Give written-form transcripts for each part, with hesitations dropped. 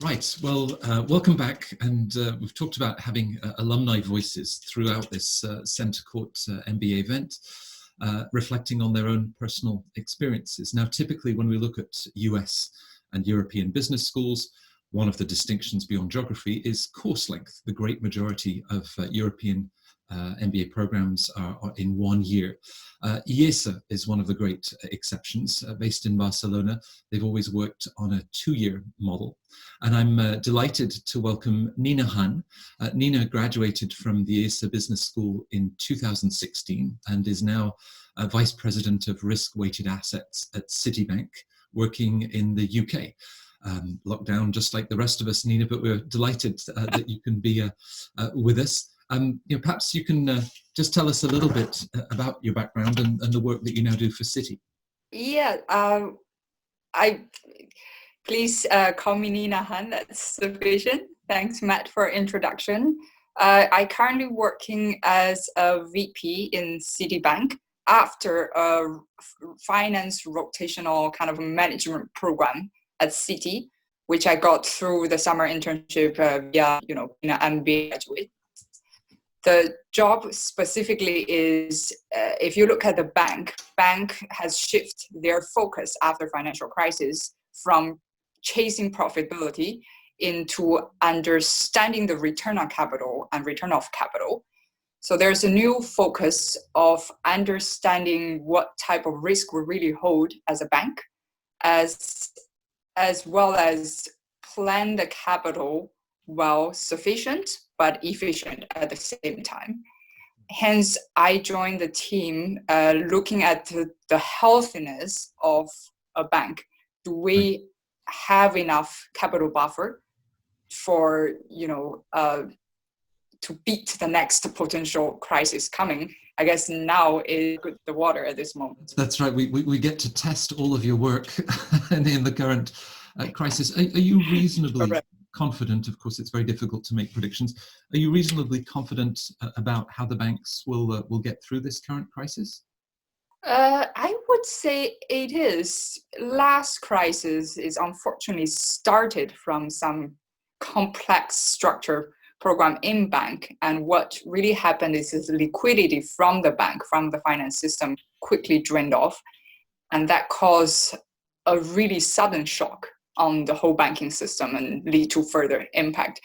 Right, well, welcome back. And we've talked about having alumni voices throughout this CentreCourt MBA event, reflecting on their own personal experiences. Now, typically when we look at US and European business schools, one of the distinctions beyond geography is course length. The great majority of European MBA programs are in 1 year. IESE is one of the great exceptions. Based in Barcelona, they've always worked on a 2-year model. And I'm delighted to welcome Nina Han. Nina graduated from the IESE Business School in 2016 and is now Vice President of Risk-Weighted Assets at Citibank, working in the UK. Lockdown just like the rest of us, Nina, but we're delighted that you can be with us. Perhaps you can just tell us a little bit about your background and the work that you now do for Citi. Yeah, please call me Nina Han, that's sufficient. Thanks, Matt, for introduction. I currently working as a VP in Citibank after a finance rotational kind of management program at Citi, which I got through the summer internship via, being an MBA graduate. The job specifically is, if you look at the bank has shifted their focus after financial crisis from chasing profitability into understanding the return on capital and return of capital. So there's a new focus of understanding what type of risk we really hold as a bank, as well as plan the capital well sufficient but efficient at the same time. Hence, I joined the team looking at the healthiness of a bank. Do we have enough capital buffer for, to beat the next potential crisis coming? I guess now is the water at this moment. That's right. We get to test all of your work in the current crisis. Are you reasonably confident? Of course, it's very difficult to make predictions. Are you reasonably confident about how the banks will get through this current crisis? I would say it is. Last crisis is unfortunately started from some complex structure program in bank, and what really happened is liquidity from the bank, from the finance system, quickly drained off, and that caused a really sudden shock on the whole banking system and lead to further impact.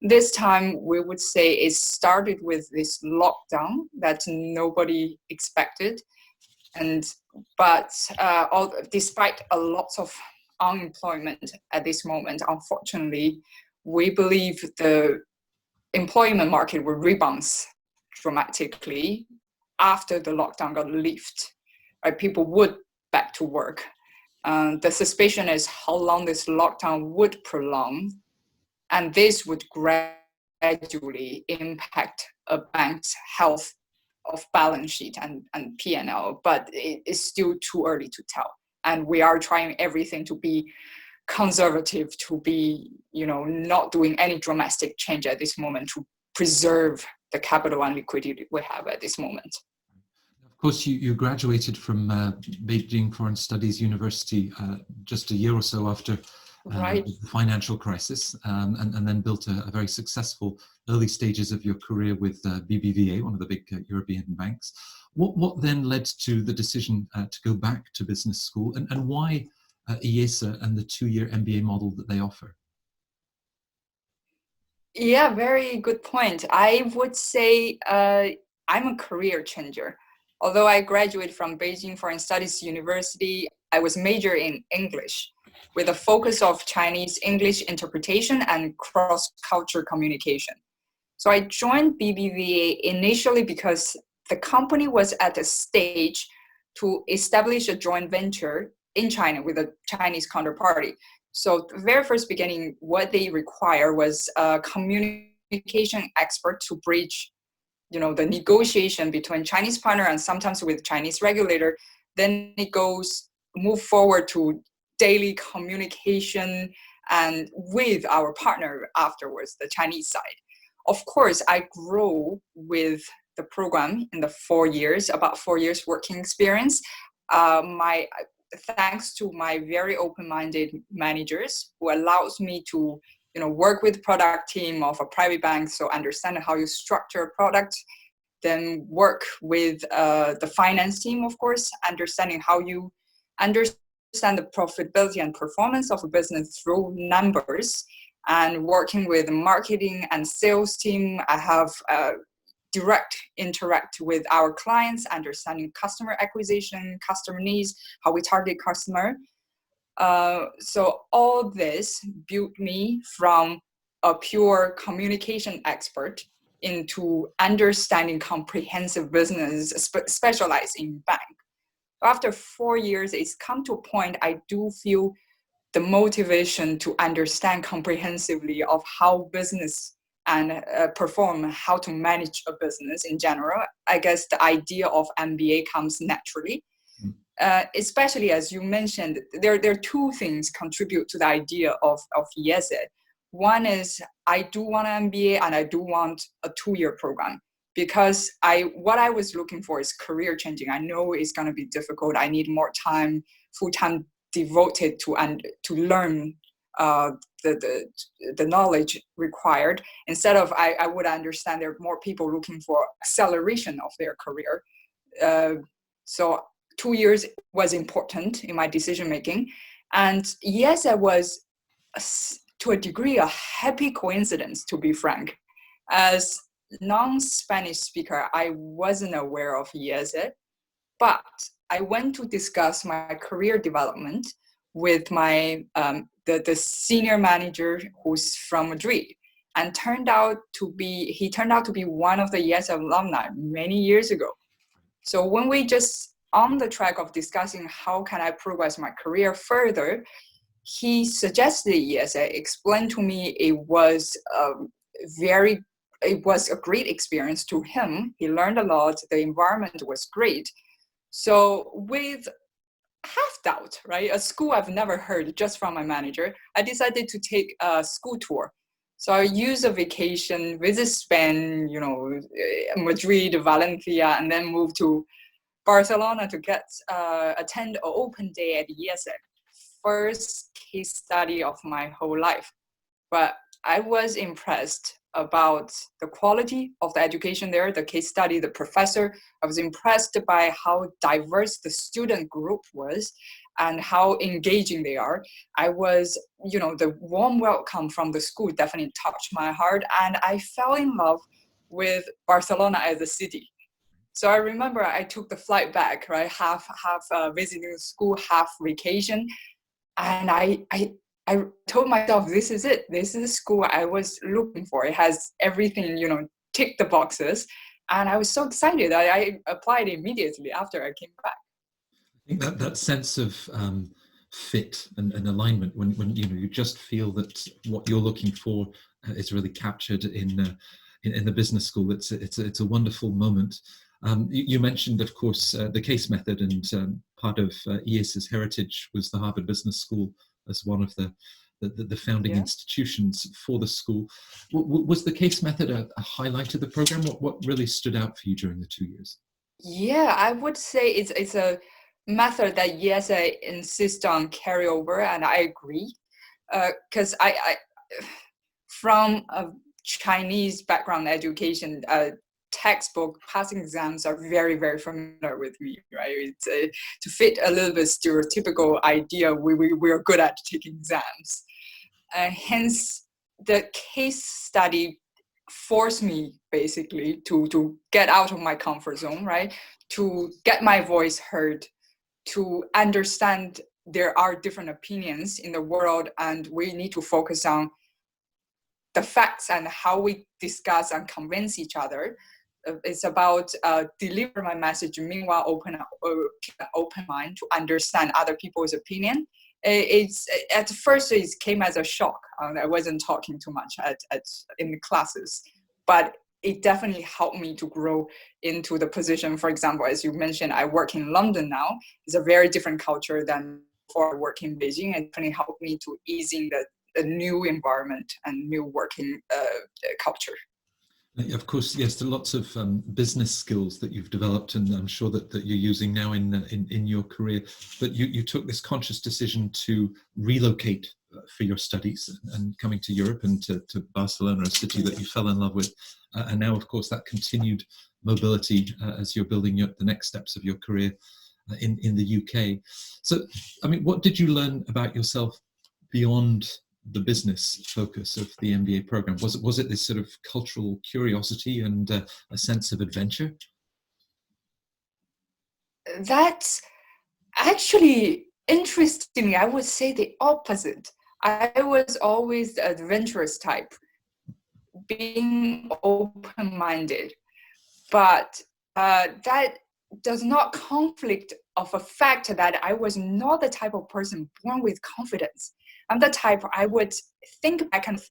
This time, we would say it started with this lockdown that nobody expected, but despite a lot of unemployment at this moment, unfortunately, we believe the employment market will rebound dramatically after the lockdown got lifted. Right? People would back to work. The suspicion is how long this lockdown would prolong, and this would gradually impact a bank's health of balance sheet and P&L, but it is still too early to tell. And we are trying everything to be conservative, to be, not doing any dramatic change at this moment to preserve the capital and liquidity we have at this moment. Of course, you graduated from Beijing Foreign Studies University just a year or so after the financial crisis, and then built a very successful early stages of your career with BBVA, one of the big European banks. What then led to the decision to go back to business school, and why IESE and the 2-year MBA model that they offer? Yeah, very good point. I would say I'm a career changer. Although I graduated from Beijing Foreign Studies University, I was major in English with a focus of Chinese English interpretation and cross-cultural communication. So I joined BBVA initially because the company was at a stage to establish a joint venture in China with a Chinese counterparty. So the very first beginning, what they require was a communication expert to bridge, the negotiation between Chinese partner and sometimes with Chinese regulator. Then it move forward to daily communication and with our partner afterwards, the Chinese side. Of course, I grew with the program in the 4 years, about 4 years working experience. thanks to my very open-minded managers who allows me to work with product team of a private bank, so understand how you structure a product, then work with the finance team, of course, understanding how you understand the profitability and performance of a business through numbers, and working with marketing and sales team. I have direct interact with our clients, understanding customer acquisition, customer needs, how we target customer. So all this built me from a pure communication expert into understanding comprehensive business, specialized in bank. After 4 years, it's come to a point I do feel the motivation to understand comprehensively of how business and perform, how to manage a business in general. I guess the idea of MBA comes naturally. Especially as you mentioned, there are two things contribute to the idea of IESE. One is I do want an MBA and I do want a 2-year program, because what I was looking for is career changing. I know it's going to be difficult. I need more time, full time devoted to learn the knowledge required. Instead of I would understand there are more people looking for acceleration of their career. So 2 years was important in my decision making. And yes, I was to a degree a happy coincidence, to be frank. As non-Spanish speaker, I wasn't aware of IESE, but I went to discuss my career development with my the senior manager who's from Madrid, and he turned out to be one of the IESE alumni many years ago. So when we just on the track of discussing how can I progress my career further, he suggested IESE, explained to me it was a great experience to him. He learned a lot. The environment was great. So with half doubt, right, a school I've never heard just from my manager, I decided to take a school tour. So I used a vacation, visit Spain, Madrid, Valencia, and then move to Barcelona to attend an open day at IESE. First case study of my whole life. But I was impressed about the quality of the education there, the case study, the professor. I was impressed by how diverse the student group was and how engaging they are. I was, the warm welcome from the school definitely touched my heart, and I fell in love with Barcelona as a city. So I remember I took the flight back, right, half visiting school, half vacation, and I told myself, this is it. This is the school I was looking for. It has everything, tick the boxes. And I was so excited that I applied immediately after I came back. I think that sense of fit and alignment when you just feel that what you're looking for is really captured in the business school. It's a wonderful moment. You mentioned, of course, the case method, and part of IESE's heritage was the Harvard Business School as one of the founding institutions for the school. Was the case method a highlight of the program? What really stood out for you during the 2 years? Yeah, I would say it's a method that IESE insists on carryover, and I agree. Because I from a Chinese background education, textbook passing exams are very, very familiar with me, right? It's to fit a little bit stereotypical idea, we are good at taking exams. Hence, the case study forced me basically to get out of my comfort zone, right? To get my voice heard, to understand there are different opinions in the world, and we need to focus on the facts and how we discuss and convince each other. It's about deliver my message, meanwhile open mind to understand other people's opinion. It's at first it came as a shock. I wasn't talking too much in the classes, but it definitely helped me to grow into the position. For example, as you mentioned, I work in London now. It's a very different culture than before I work in Beijing, and definitely helped me to ease in the new environment and new working culture. Of course, yes, there are lots of business skills that you've developed, and I'm sure that you're using now in your career. But you took this conscious decision to relocate for your studies and coming to Europe and to Barcelona, a city that you fell in love with. And now, of course, that continued mobility as you're building the next steps of your career in the UK. So, I mean, what did you learn about yourself beyond the business focus of the MBA program? Was it this sort of cultural curiosity and a sense of adventure? That's actually, interestingly, I would say the opposite. I was always the adventurous type, being open-minded, but that does not conflict of a fact that I was not the type of person born with confidence. I'm the type I would think back and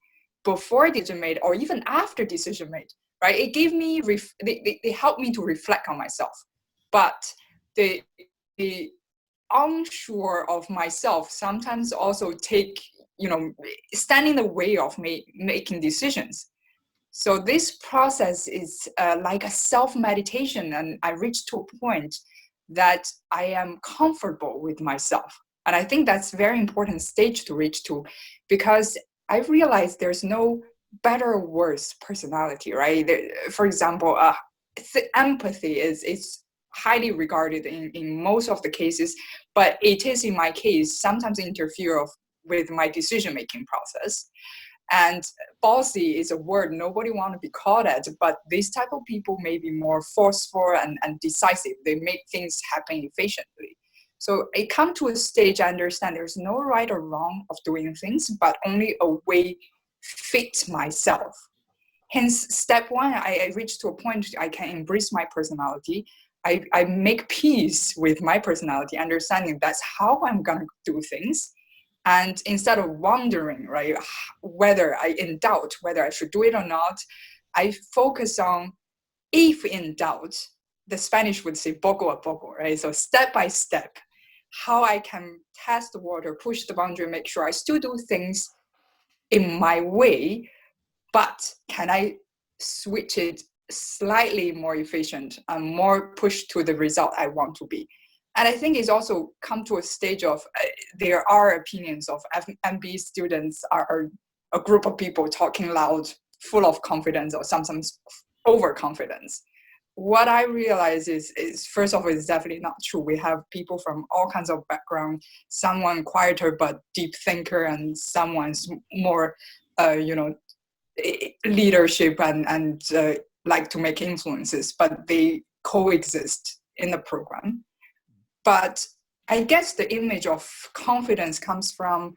before decision made or even after decision made, right? It gave me, they helped me to reflect on myself. But the unsure of myself sometimes also stand in the way of making decisions. So this process is like a self-meditation, and I reached to a point that I am comfortable with myself. And I think that's a very important stage to reach to, because I realized there's no better or worse personality, right? For example, empathy is highly regarded in most of the cases, but it is in my case sometimes interfere with my decision-making process. And bossy is a word nobody want to be called at, but these type of people may be more forceful and decisive. They make things happen efficiently. So it come to a stage I understand there's no right or wrong of doing things, but only a way fit myself. Hence, step one, I reached to a point I can embrace my personality. I make peace with my personality, understanding that's how I'm gonna do things. And instead of wondering, right, whether in doubt whether I should do it or not, I focus on, if in doubt, the Spanish would say poco a poco, right? So step by step, how I can test the water, push the boundary, make sure I still do things in my way, but can I switch it slightly more efficient and more push to the result I want to be? And I think it's also come to a stage of there are opinions of MBA students are a group of people talking loud, full of confidence, or sometimes overconfidence. What I realize is first of all, it's definitely not true. We have people from all kinds of background, someone quieter but deep thinker, and someone's more, leadership and like to make influences, but they coexist in the program. But I guess the image of confidence comes from,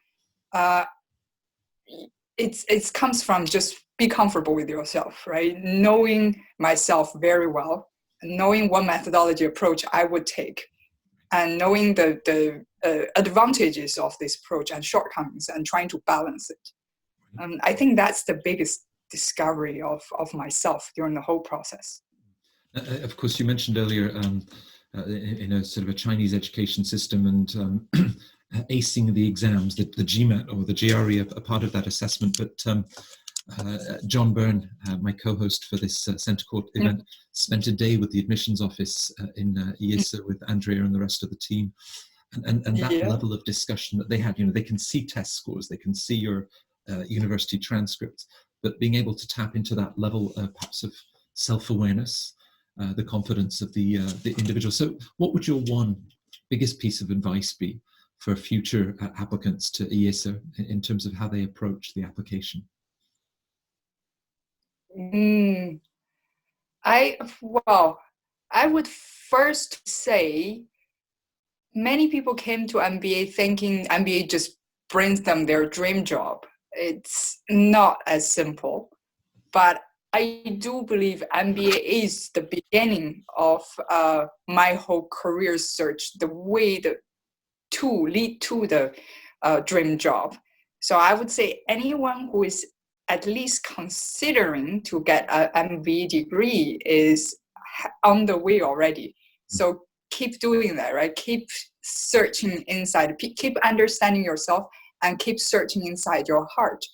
it comes from just be comfortable with yourself, right? Knowing myself very well, knowing what methodology approach I would take, and knowing the advantages of this approach and shortcomings, and trying to balance it. And I think that's the biggest discovery of myself during the whole process. Of course, you mentioned earlier in a sort of a Chinese education system and acing the exams, the GMAT or the GRE are part of that assessment. But John Byrne, my co-host for this CentreCourt event, spent a day with the admissions office in IESE with Andrea and the rest of the team. And that level of discussion that they had, they can see test scores, they can see your university transcripts, but being able to tap into that level perhaps of self-awareness, the confidence of the individual. So what would your one biggest piece of advice be for future applicants to IESE in terms of how they approach the application? I would first say many people came to MBA thinking MBA just brings them their dream job. It's not as simple, but I do believe MBA is the beginning of my whole career search, the way to lead to the dream job. So I would say anyone who is at least considering to get an MBA degree is on the way already. So keep doing that, right? Keep searching inside, keep understanding yourself, and keep searching inside your heart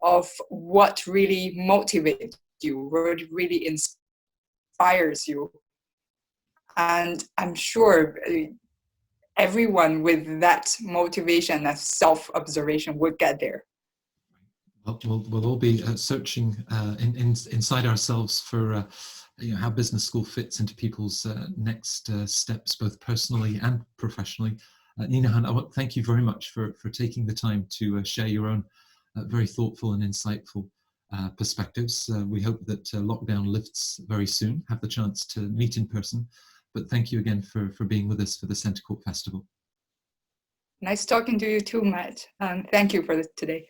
of what really motivates you, what really inspires you. And I'm sure everyone with that motivation and self-observation would get there. We'll all be searching inside ourselves for how business school fits into people's next steps, both personally and professionally. Nina Han, I want to thank you very much for taking the time to share your own very thoughtful and insightful perspectives. We hope that lockdown lifts very soon, have the chance to meet in person. But thank you again for being with us for the CentreCourt Festival. Nice talking to you too, Matt. Thank you for today.